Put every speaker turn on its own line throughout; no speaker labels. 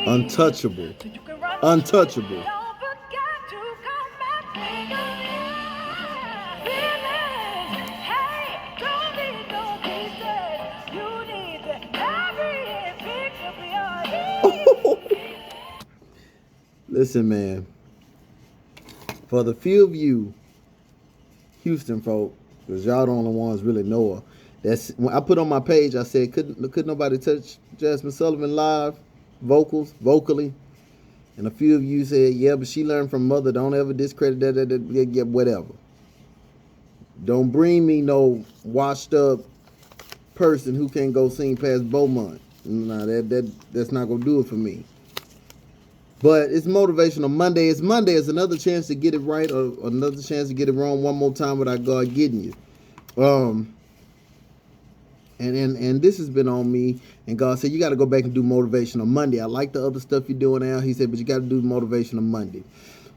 Untouchable. Untouchable. Listen, man. For the few of you Houston folk, because y'all the only ones really know her. That's when I put on my page. I said, could nobody touch Jasmine Sullivan live, vocally? And a few of you said, yeah, but she learned from mother. Don't ever discredit that, yeah, whatever. Don't bring me no washed up person who can't go sing past Beaumont. Nah, that's not gonna do it for me. But it's Motivational Monday. It's Monday. It's another chance to get it right or another chance to get it wrong one more time without God getting you. And this has been on me. And God said, you got to go back and do Motivational Monday. I like the other stuff you're doing now. He said, but you got to do Motivational Monday.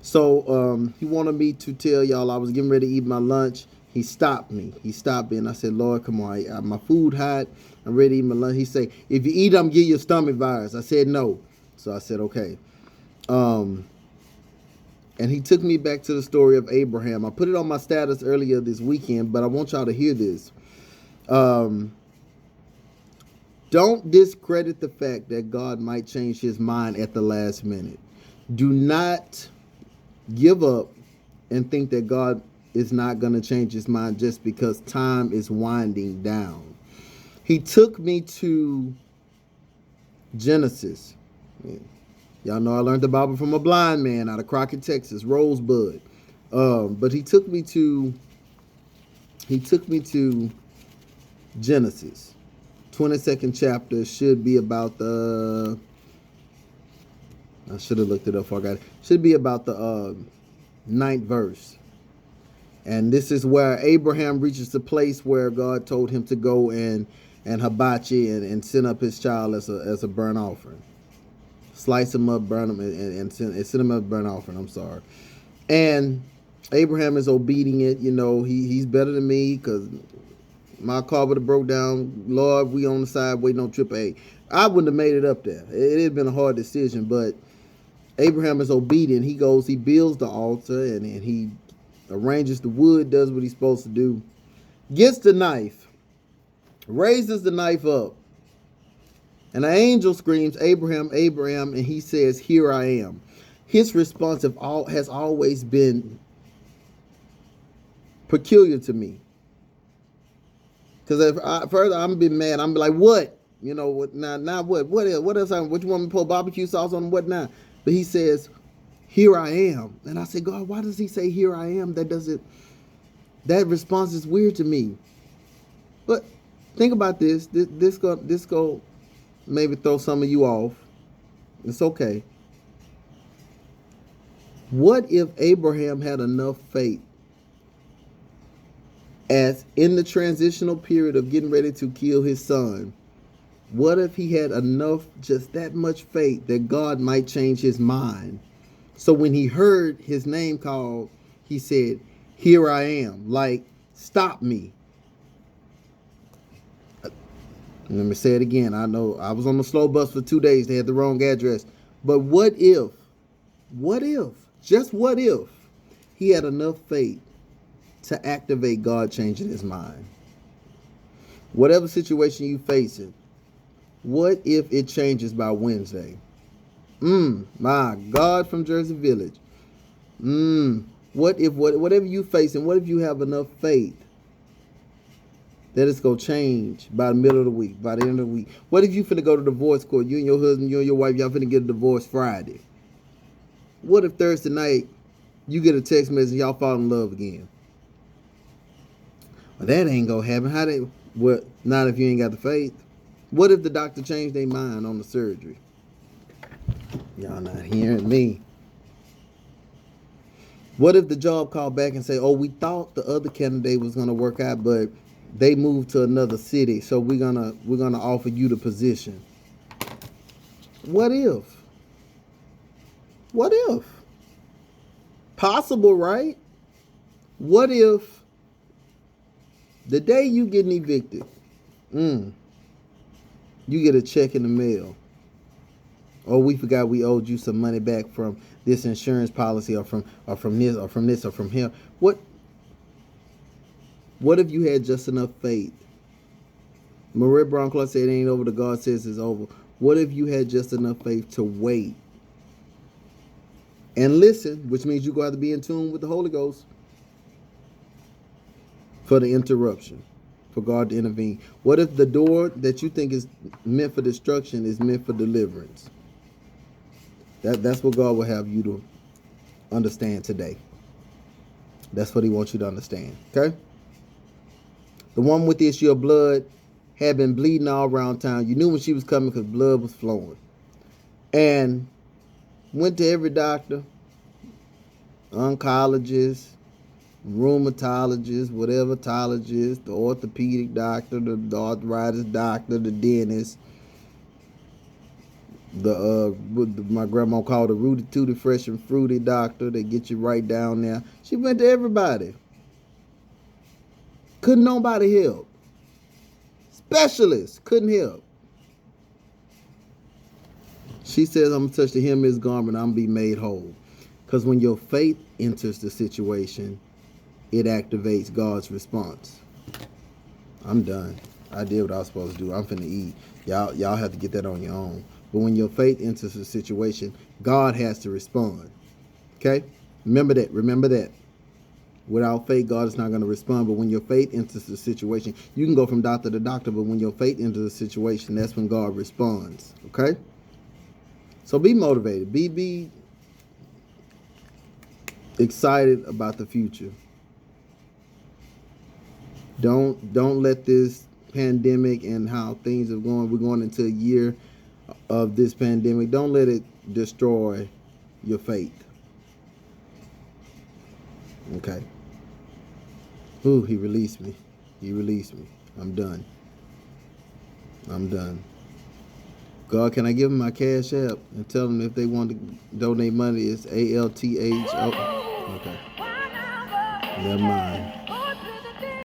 So he wanted me to tell y'all I was getting ready to eat my lunch. He stopped me. And I said, Lord, come on. My food hot. I'm ready to eat my lunch. He said, if you eat, I'm give you a stomach virus. I said, no. So I said, okay. And he took me back to the story of Abraham. I put it on my status earlier this weekend, but I want y'all to hear this. Don't discredit the fact that God might change his mind at the last minute. Do not give up and think that God is not going to change his mind just because time is winding down. He took me to Genesis. Y'all know I learned the Bible from a blind man out of Crockett, Texas, Rosebud. But he took me to Genesis. 22nd chapter should be about the, I should have looked it up before I got it. Should be about the 9th verse. And this is where Abraham reaches the place where God told him to go and hibachi and send up his child as a burnt offering. Slice him up, burn him, and send him up burnt offering. I'm sorry. And Abraham is obedient. You know, he's better than me because my car would have broke down. Lord, we on the side waiting on AAA. I wouldn't have made it up there. It had been a hard decision, but Abraham is obedient. He goes, he builds the altar, and he arranges the wood, does what he's supposed to do. Gets the knife, raises the knife up, and an angel screams, Abraham, Abraham, and he says, here I am. His response has always been peculiar to me. Because first I'm been mad. I'm like, what? You know, what now what? What else? What else? What you want me to put barbecue sauce on? What now? But he says, here I am. And I said, God, why does he say here I am? That response is weird to me. But think about this. This go maybe throw some of you off. It's okay. What if Abraham had enough faith as in the transitional period of getting ready to kill his son? What if he had enough, just that much faith that God might change his mind? So when he heard his name called, he said, here I am. Like, stop me. Let me say it again. I know I was on the slow bus for 2 days. They had the wrong address. But what if, just what if he had enough faith to activate God changing his mind? Whatever situation you facing, what if it changes by Wednesday? My God, from Jersey Village. Whatever you facing, what if you have enough faith that it's going to change by the middle of the week, by the end of the week? What if you finna go to divorce court? You and your husband, you and your wife, y'all finna get a divorce Friday. What if Thursday night you get a text message and y'all fall in love again? Well, that ain't going to happen. Not if you ain't got the faith. What if the doctor changed their mind on the surgery? Y'all not hearing me. What if the job called back and say, oh, we thought the other candidate was going to work out, but they moved to another city, so we're gonna offer you the position? What if? What if? Possible, right? What if the day you getting evicted, you get a check in the mail Oh, we forgot we owed you some money back from this insurance policy, or from this, or from this, or from here. What if you had just enough faith? Maria Brown Clark said it ain't over till God says it's over. What if you had just enough faith to wait and listen, which means you're going to have to be in tune with the Holy Ghost for the interruption, for God to intervene? What if the door that you think is meant for destruction is meant for deliverance? That's what God will have you to understand today. That's what he wants you to understand, okay? The woman with the issue of blood had been bleeding all around town. You knew when she was coming because blood was flowing. And went to every doctor, oncologist, rheumatologist, whatever tologist, the orthopedic doctor, the arthritis doctor, the dentist, my grandma called the Rooty Tooty Fresh and Fruity doctor. They get you right down there. She went to everybody. Couldn't nobody help. Specialists couldn't help. She says, I'm going to touch the hem of his garment, I'm going to be made whole. Because when your faith enters the situation, it activates God's response. I'm done. I did what I was supposed to do. I'm finna eat. Y'all have to get that on your own. But when your faith enters the situation, God has to respond. Okay? Remember that. Without faith, God is not going to respond. But when your faith enters the situation, you can go from doctor to doctor, but when your faith enters the situation, that's when God responds. Okay? So be motivated. Be excited about the future. Don't let this pandemic and how things are going. We're going into a year of this pandemic. Don't let it destroy your faith. Okay. Ooh, he released me. I'm done. God, can I give them my Cash App and tell them if they want to donate money? It's ALTHO. Okay. Never mind.